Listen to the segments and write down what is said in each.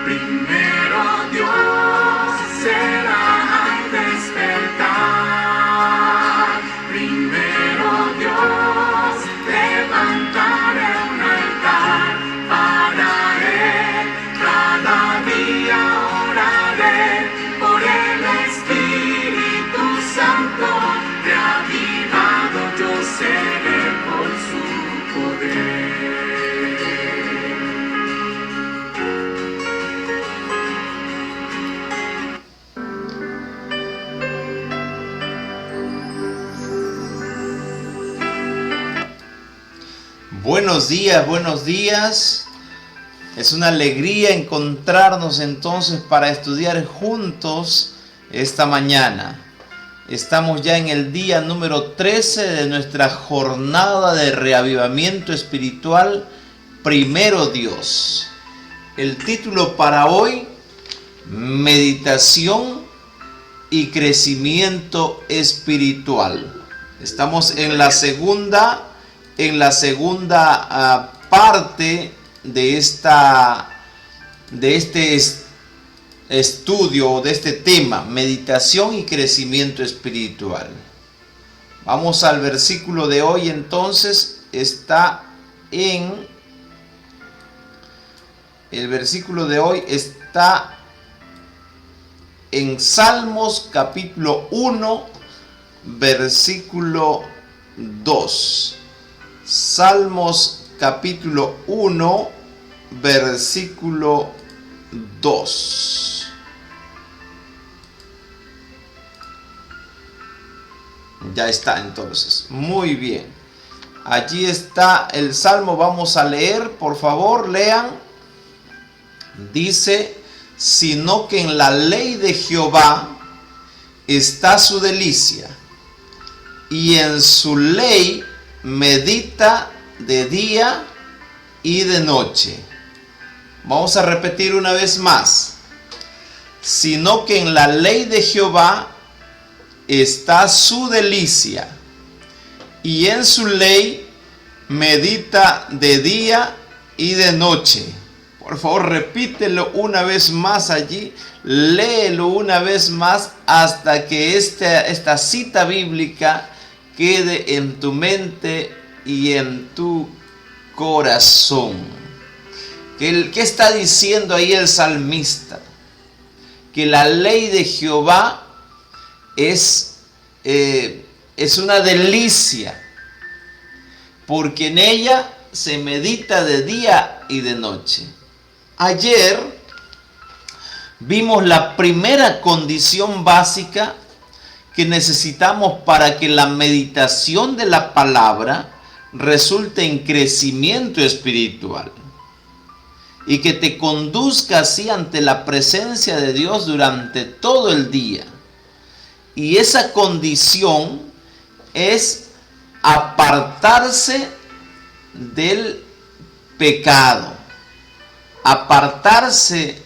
Primero Dios será al despertar. Primero Dios levantará un altar para Él. Cada día oraré por el Espíritu Santo. Reavivado yo seré por su poder. Buenos días, buenos días. Es una alegría encontrarnos entonces para estudiar juntos esta mañana. Estamos ya en el día número 13 de nuestra jornada de reavivamiento espiritual, Primero Dios. El título para hoy, Meditación y Crecimiento Espiritual. Estamos en la segunda parte de este estudio, de este tema, meditación y crecimiento espiritual. Vamos al versículo de hoy entonces. El versículo de hoy está en Salmos capítulo 1, versículo 2. Salmos capítulo 1, versículo 2. Ya está entonces. Muy bien. Allí está el Salmo. Vamos a leer, por favor, lean. Dice, sino que en la ley de Jehová está su delicia, y en su ley medita de día y de noche. Vamos a repetir una vez más. Sino que en la ley de Jehová está su delicia, y en su ley medita de día y de noche. Por favor, repítelo una vez más allí, léelo una vez más hasta que esta cita bíblica quede en tu mente y en tu corazón. ¿Qué está diciendo ahí el salmista? Que la ley de Jehová es una delicia, porque en ella se medita de día y de noche. Ayer vimos la primera condición básica que necesitamos para que la meditación de la palabra resulte en crecimiento espiritual y que te conduzca así ante la presencia de Dios durante todo el día. Y esa condición es apartarse del pecado. Apartarse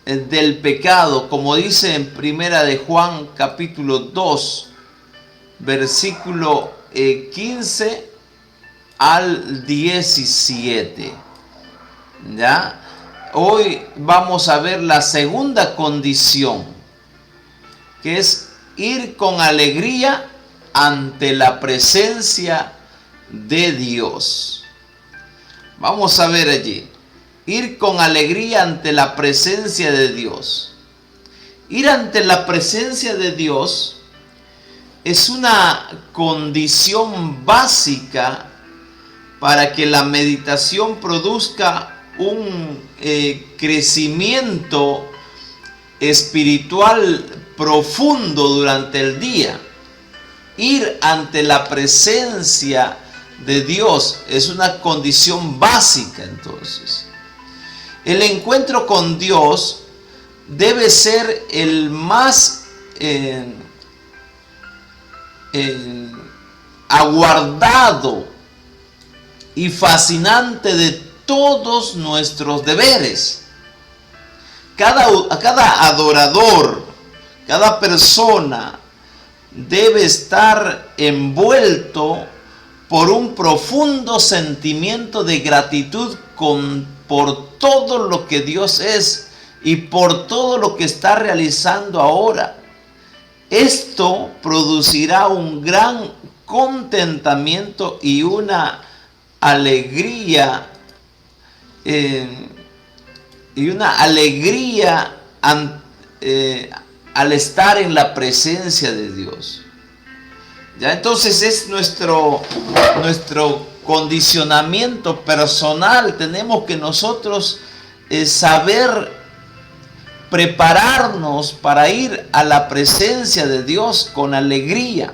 del pecado, como dice en Primera de Juan capítulo 2, versículo 15 al 17. ¿Ya? Hoy vamos a ver la segunda condición, que es ir con alegría ante la presencia de Dios. Vamos a ver allí. Ir con alegría ante la presencia de Dios. Ir ante la presencia de Dios es una condición básica para que la meditación produzca un crecimiento espiritual profundo durante el día. Ir ante la presencia de Dios es una condición básica entonces. El encuentro con Dios debe ser el más aguardado y fascinante de todos nuestros deberes. Cada adorador, cada persona debe estar envuelto por un profundo sentimiento de gratitud por todo lo que Dios es y por todo lo que está realizando ahora. Esto producirá un gran contentamiento y una alegría al estar en la presencia de Dios. Ya, entonces es nuestro condicionamiento personal. Tenemos que nosotros saber prepararnos para ir a la presencia de Dios con alegría.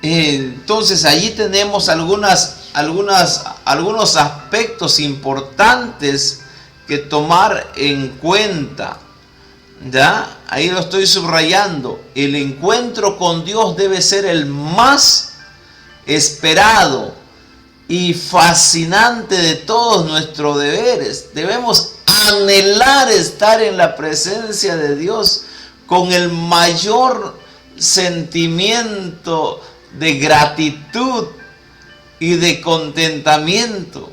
Entonces allí tenemos algunos aspectos importantes que tomar en cuenta. ¿Ya? Ahí lo estoy subrayando. El encuentro con Dios debe ser el más esperado y fascinante de todos nuestros deberes. Debemos anhelar estar en la presencia de Dios con el mayor sentimiento de gratitud y de contentamiento.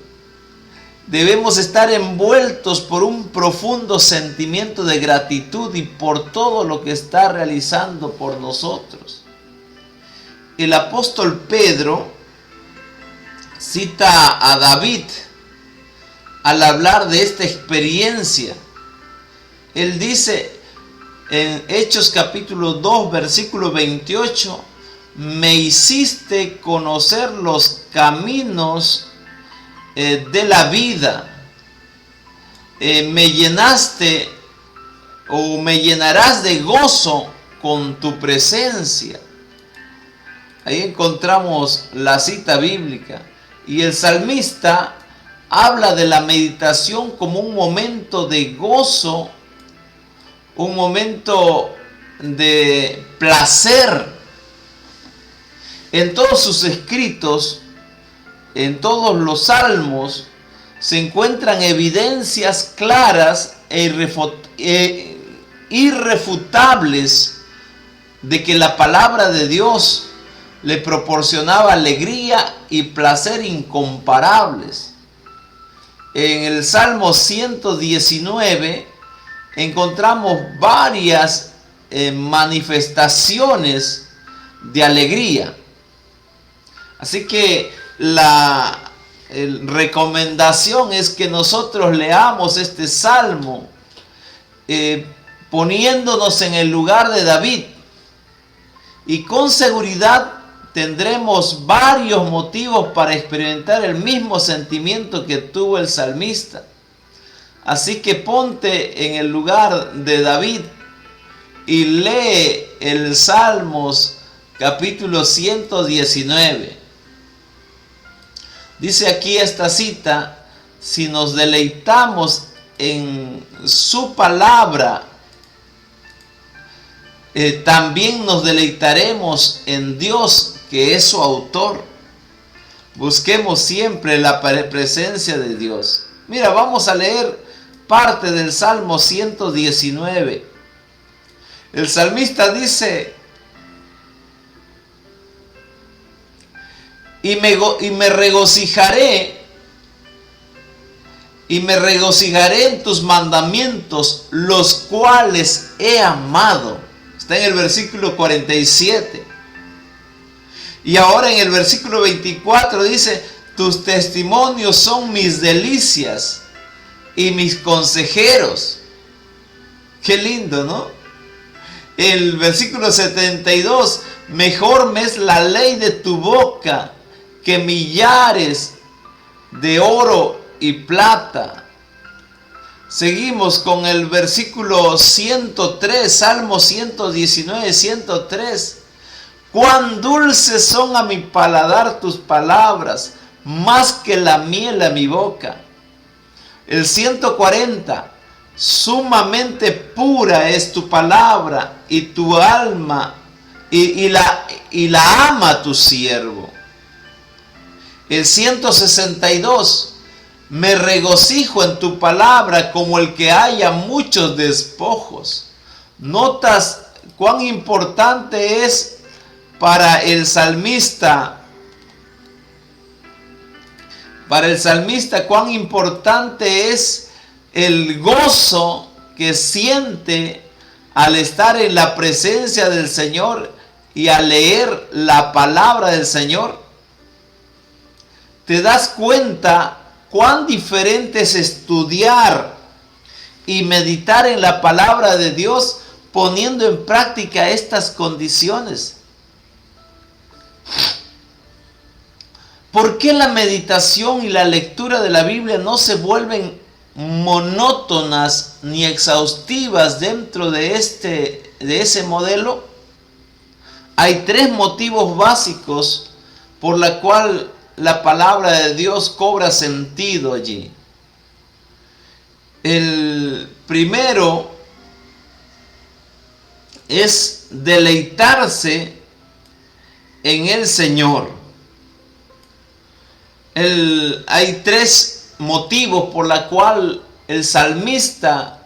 Debemos estar envueltos por un profundo sentimiento de gratitud y por todo lo que está realizando por nosotros. El apóstol Pedro cita a David al hablar de esta experiencia. Él dice en Hechos capítulo 2 versículo 28: me hiciste conocer los caminos de la vida, me llenaste o me llenarás de gozo con tu presencia. Ahí encontramos la cita bíblica. Y el salmista habla de la meditación como un momento de gozo, un momento de placer. En todos sus escritos, en todos los salmos, se encuentran evidencias claras e irrefutables de que la palabra de Dios le proporcionaba alegría y placer incomparables. En el Salmo 119 encontramos varias manifestaciones de alegría. Así que la recomendación es que nosotros leamos este salmo poniéndonos en el lugar de David, y con seguridad tendremos varios motivos para experimentar el mismo sentimiento que tuvo el salmista. Así que ponte en el lugar de David y lee el Salmos capítulo 119. Dice aquí esta cita: si nos deleitamos en su palabra, también nos deleitaremos en Dios, que es su autor. Busquemos siempre la presencia de Dios. Mira, vamos a leer parte del Salmo 119. El salmista dice: y me regocijaré en tus mandamientos, los cuales he amado. Está en el versículo 47. Y ahora en el versículo 24 dice: tus testimonios son mis delicias y mis consejeros. Qué lindo, ¿no? El versículo 72: mejor me es la ley de tu boca que millares de oro y plata. Seguimos con el versículo 103, Salmo 119, 103. Cuán dulces son a mi paladar tus palabras, más que la miel a mi boca. El 140, sumamente pura es tu palabra, y tu alma, y la ama tu siervo. El 162, me regocijo en tu palabra como el que haya muchos despojos. Notas cuán importante es para el salmista, cuán importante es el gozo que siente al estar en la presencia del Señor y al leer la palabra del Señor, te das cuenta cuán diferente es estudiar y meditar en la palabra de Dios poniendo en práctica estas condiciones. ¿Por qué la meditación y la lectura de la Biblia no se vuelven monótonas ni exhaustivas dentro de ese modelo? Hay tres motivos básicos por la cual la palabra de Dios cobra sentido allí. El primero es deleitarse en el Señor. Hay tres motivos por la cual el salmista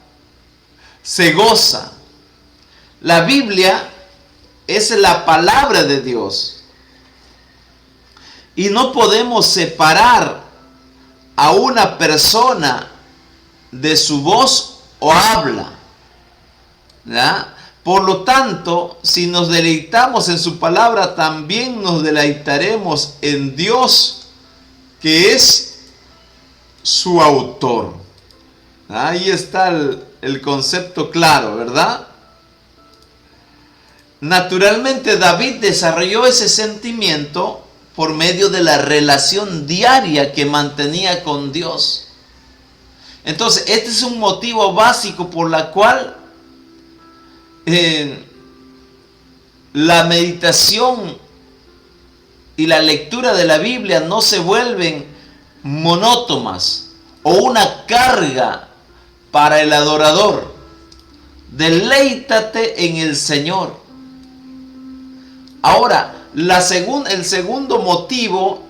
se goza. La Biblia es la palabra de Dios y no podemos separar a una persona de su voz o habla, ¿verdad? Por lo tanto, si nos deleitamos en su palabra, también nos deleitaremos en Dios, que es su autor. Ahí está el concepto claro, ¿verdad? Naturalmente, David desarrolló ese sentimiento por medio de la relación diaria que mantenía con Dios. Entonces, este es un motivo básico por la cual la meditación y la lectura de la Biblia no se vuelven monótonas o una carga para el adorador. Deleítate en el Señor. Ahora, el segundo motivo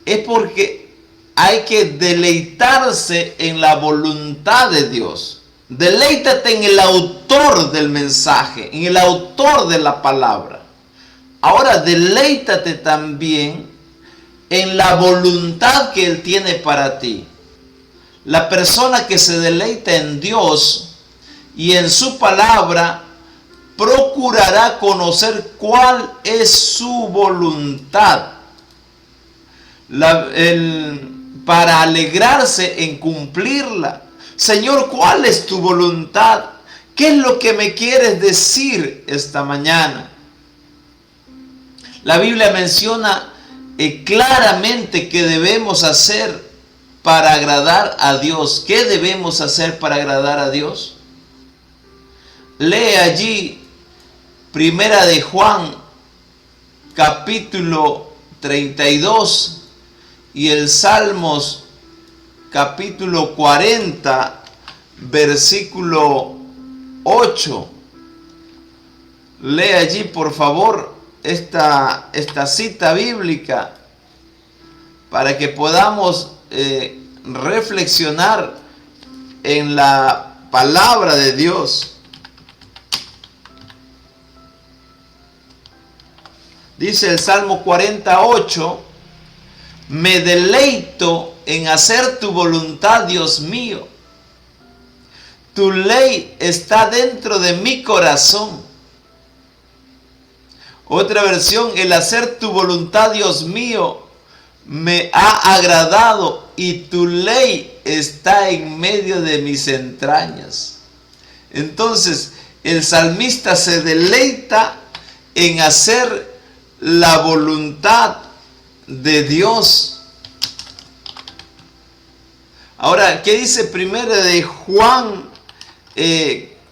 es porque hay que deleitarse en la voluntad de Dios. Deleítate en el autor del mensaje, en el autor de la palabra. Ahora deleítate también en la voluntad que Él tiene para ti. La persona que se deleita en Dios y en su palabra procurará conocer cuál es su voluntad para alegrarse en cumplirla. Señor, ¿cuál es tu voluntad? ¿Qué es lo que me quieres decir esta mañana? La Biblia menciona claramente qué debemos hacer para agradar a Dios. ¿Qué debemos hacer para agradar a Dios? Lee allí Primera de Juan, capítulo 32 y el Salmos, capítulo 40, versículo 8. Lee allí, por favor, esta cita bíblica para que podamos reflexionar en la palabra de Dios. Dice el Salmo 48, me deleito en hacer tu voluntad, Dios mío. Tu ley está dentro de mi corazón. Otra versión, el hacer tu voluntad, Dios mío, me ha agradado y tu ley está en medio de mis entrañas. Entonces, el salmista se deleita en hacer la voluntad de Dios. Ahora, ¿qué dice Primera de Juan,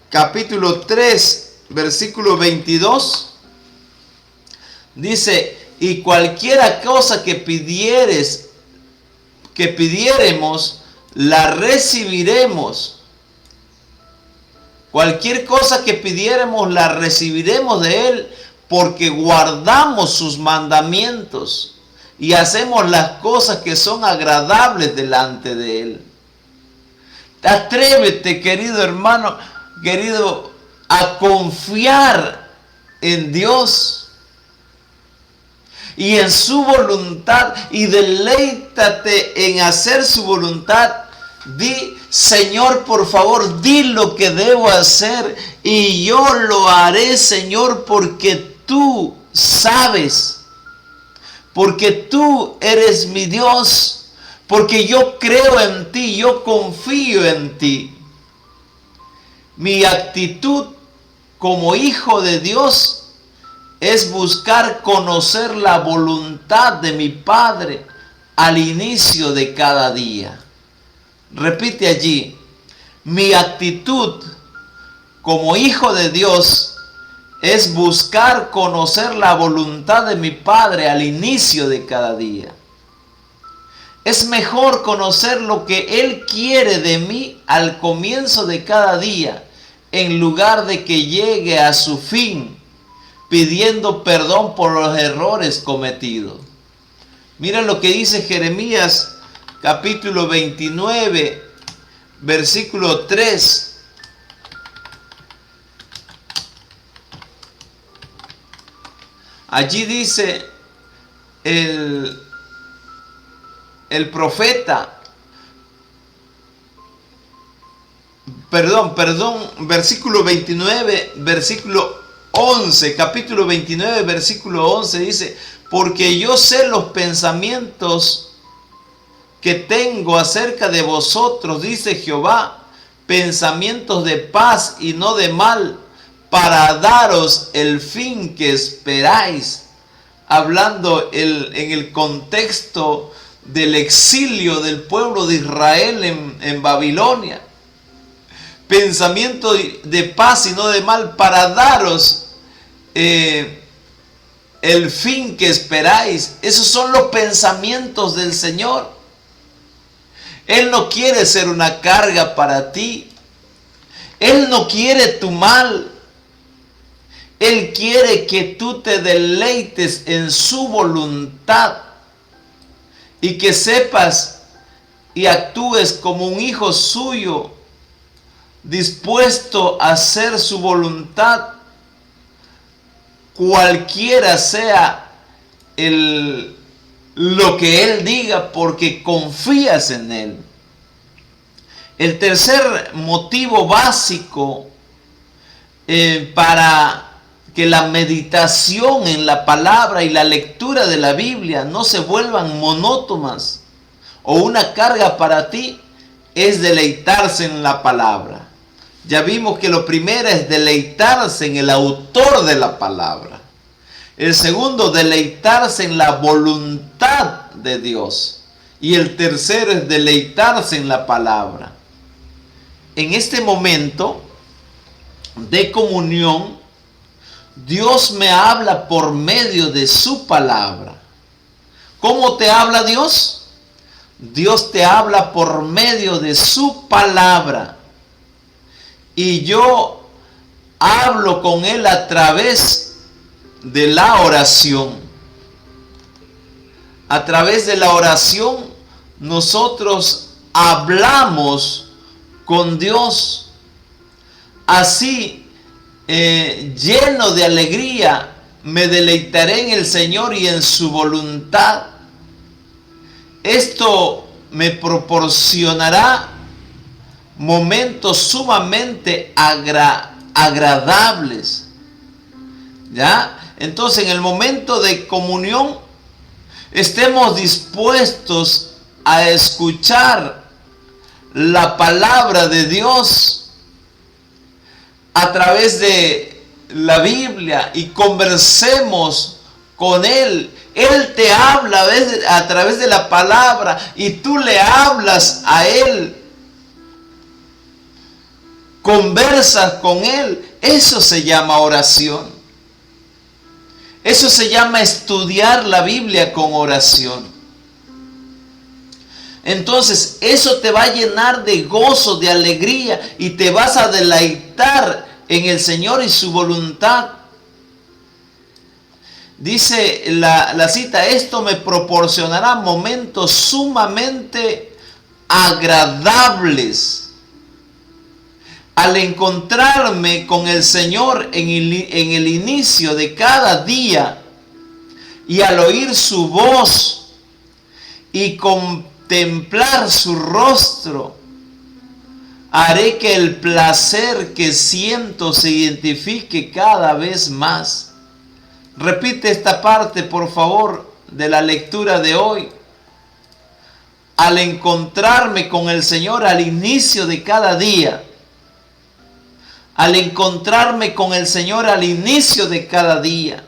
capítulo 3, versículo 22? Dice, y cualquiera cosa que pidiéremos, la recibiremos. Cualquier cosa que pidiéremos, la recibiremos de Él, porque guardamos sus mandamientos y hacemos las cosas que son agradables delante de Él. Atrévete, querido hermano, querido, a confiar en Dios y en su voluntad, y deleítate en hacer su voluntad, Di, Señor, por favor, di lo que debo hacer y yo lo haré, Señor, porque tú sabes, porque tú eres mi Dios, porque yo creo en ti, yo confío en ti. Mi actitud como hijo de Dios es buscar conocer la voluntad de mi Padre al inicio de cada día. Repite allí, mi actitud como hijo de Dios es buscar conocer la voluntad de mi Padre al inicio de cada día. Es mejor conocer lo que Él quiere de mí al comienzo de cada día, en lugar de que llegue a su fin pidiendo perdón por los errores cometidos. Mira lo que dice Jeremías capítulo 29, versículo 3. Allí dice el profeta, versículo 29, versículo 11, capítulo 29, versículo 11 dice, porque yo sé los pensamientos que tengo acerca de vosotros, dice Jehová, pensamientos de paz y no de mal, para daros el fin que esperáis. Hablando en el contexto del exilio del pueblo de Israel en Babilonia. Pensamiento de paz y no de mal, para daros el fin que esperáis. Esos son los pensamientos del Señor. Él no quiere ser una carga para ti. Él no quiere tu mal. Él quiere que tú te deleites en su voluntad y que sepas y actúes como un hijo suyo, dispuesto a hacer su voluntad, cualquiera sea lo que Él diga, porque confías en Él. El tercer motivo básico para que la meditación en la palabra y la lectura de la Biblia no se vuelvan monótonas o una carga para ti, es deleitarse en la palabra. Ya vimos que lo primero es deleitarse en el autor de la palabra. El segundo, deleitarse en la voluntad de Dios. Y el tercero es deleitarse en la palabra. En este momento de comunión, Dios me habla por medio de su palabra. ¿Cómo te habla Dios? Dios te habla por medio de su palabra. Y yo hablo con Él a través de la oración. A través de la oración nosotros hablamos con Dios. Así, lleno de alegría, me deleitaré en el Señor y en su voluntad. Esto me proporcionará momentos sumamente agradables. ¿Ya? Entonces, en el momento de comunión, estemos dispuestos a escuchar la palabra de Dios a través de la Biblia y conversemos con Él. Él te habla a través de la palabra y tú le hablas a Él. Conversas con Él. Eso se llama oración. Eso se llama estudiar la Biblia con oración. Entonces, eso te va a llenar de gozo, de alegría y te vas a deleitar en el Señor y su voluntad. Dice la cita, esto me proporcionará momentos sumamente agradables. Al encontrarme con el Señor en el inicio de cada día y al oír su voz y contemplar su rostro, Haré que el placer que siento se identifique cada vez más. Repite esta parte, por favor, de la lectura de hoy. Al encontrarme con el Señor al inicio de cada día, al encontrarme con el Señor al inicio de cada día,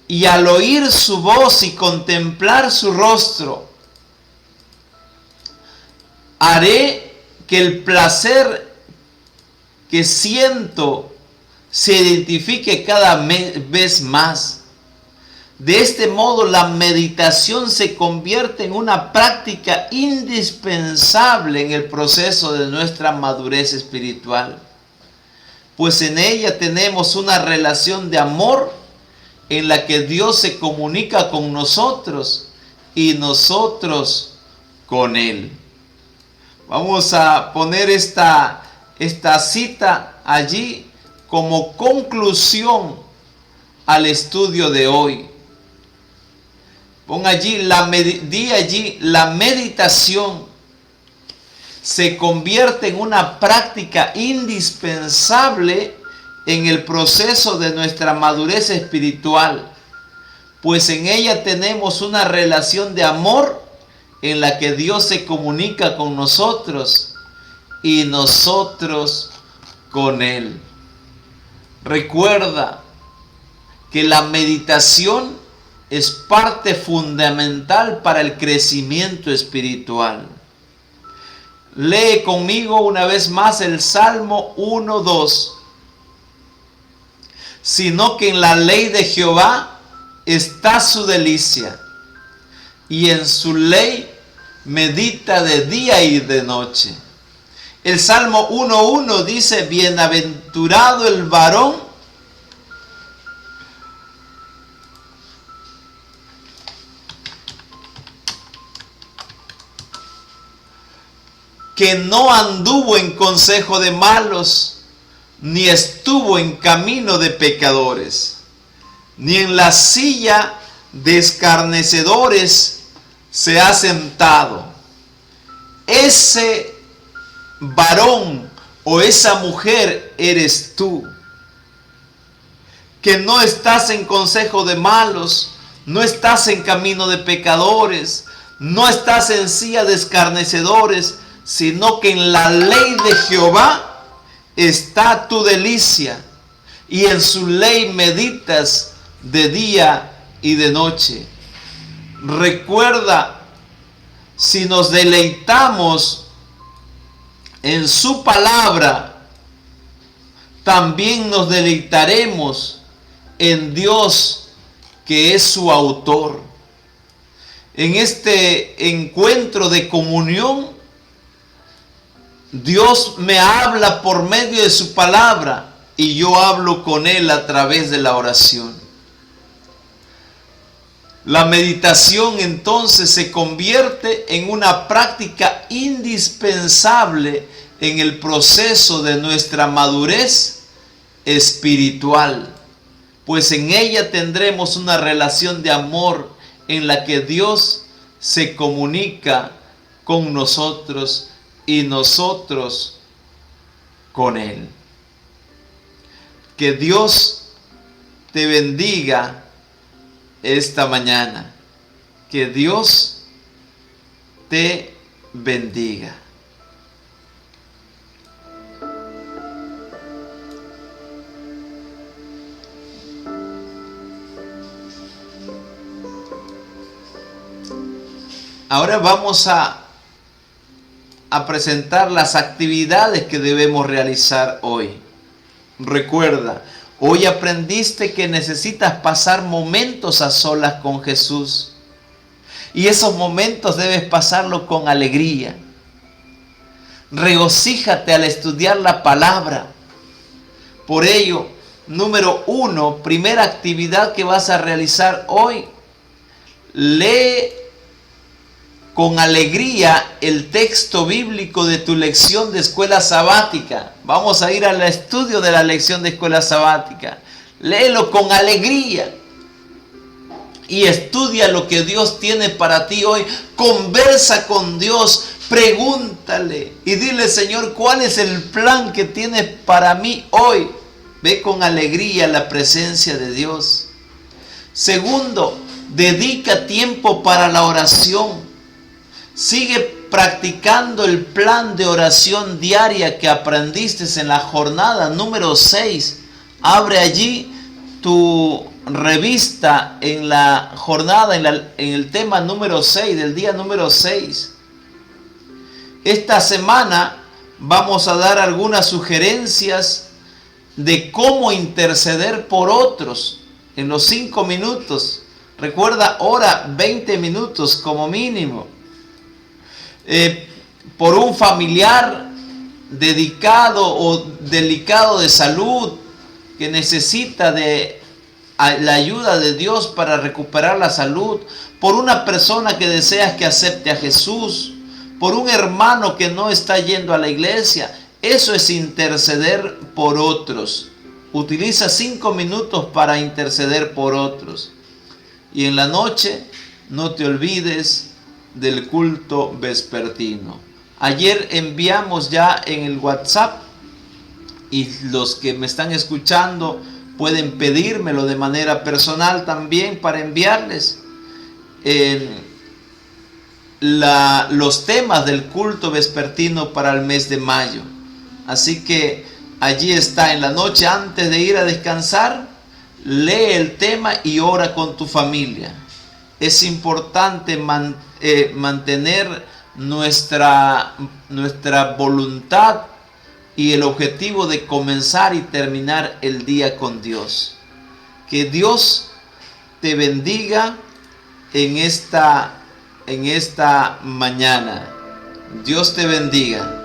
y al oír su voz y contemplar su rostro, haré que el placer que siento se identifique cada vez más. De este modo, la meditación se convierte en una práctica indispensable en el proceso de nuestra madurez espiritual, pues en ella tenemos una relación de amor en la que Dios se comunica con nosotros y nosotros con Él. Vamos a poner esta cita allí como conclusión al estudio de hoy. Di allí, la meditación se convierte en una práctica indispensable en el proceso de nuestra madurez espiritual, pues en ella tenemos una relación de amor en la que Dios se comunica con nosotros y nosotros con Él. Recuerda que la meditación es parte fundamental para el crecimiento espiritual. Lee conmigo una vez más el Salmo 1:2. Sino que en la ley de Jehová está su delicia, y en su ley medita de día y de noche. El Salmo 1:1 dice: bienaventurado el varón que no anduvo en consejo de malos, ni estuvo en camino de pecadores, ni en la silla de escarnecedores se ha sentado. Ese varón o esa mujer eres tú, que no estás en consejo de malos, no estás en camino de pecadores, no estás en silla de escarnecedores, sino que en la ley de Jehová está tu delicia, y en su ley meditas de día y de noche. Recuerda, si nos deleitamos en su palabra, también nos deleitaremos en Dios, que es su autor. En este encuentro de comunión, Dios me habla por medio de su palabra y yo hablo con Él a través de la oración. La meditación entonces se convierte en una práctica indispensable en el proceso de nuestra madurez espiritual, pues en ella tendremos una relación de amor en la que Dios se comunica con nosotros y nosotros con Él. Que Dios te bendiga esta mañana. Que Dios te bendiga. Ahora vamos a presentar las actividades que debemos realizar hoy. Recuerda, hoy aprendiste que necesitas pasar momentos a solas con Jesús. Y esos momentos debes pasarlo con alegría. Regocíjate al estudiar la palabra. Por ello, número 1, primera actividad que vas a realizar hoy, lee con alegría el texto bíblico de tu lección de escuela sabática. Vamos a ir al estudio de la lección de escuela sabática. Léelo con alegría y estudia lo que Dios tiene para ti hoy. Conversa con Dios, Pregúntale y dile: Señor, ¿cuál es el plan que tienes para mí hoy? Ve con alegría a la presencia de Dios. Segundo, dedica tiempo para la oración. Sigue practicando el plan de oración diaria que aprendiste en la jornada número 6. Abre allí tu revista en la jornada, en el tema número 6, del día número 6. Esta semana vamos a dar algunas sugerencias de cómo interceder por otros en los 5 minutos. Recuerda, ora 20 minutos como mínimo. Por un familiar dedicado o delicado de salud que necesita de la ayuda de Dios para recuperar la salud. Por una persona que deseas que acepte a Jesús. Por un hermano que no está yendo a la iglesia. Eso es interceder por otros. Utiliza 5 minutos para interceder por otros. Y en la noche no te olvides del culto vespertino. Ayer enviamos ya en el WhatsApp, y los que me están escuchando pueden pedírmelo de manera personal también para enviarles los temas del culto vespertino para el mes de mayo. Así que allí está, en la noche antes de ir a descansar, lee el tema y ora con tu familia. Es importante mantener nuestra voluntad y el objetivo de comenzar y terminar el día con Dios. Que Dios te bendiga en esta mañana. Dios te bendiga.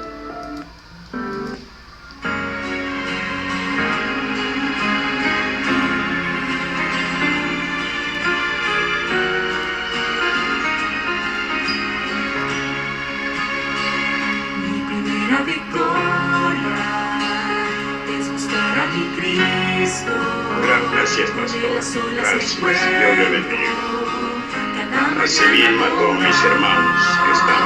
Gracias, pastor. Gracias. Dios le bendiga. Así mismo a todos mis hermanos que están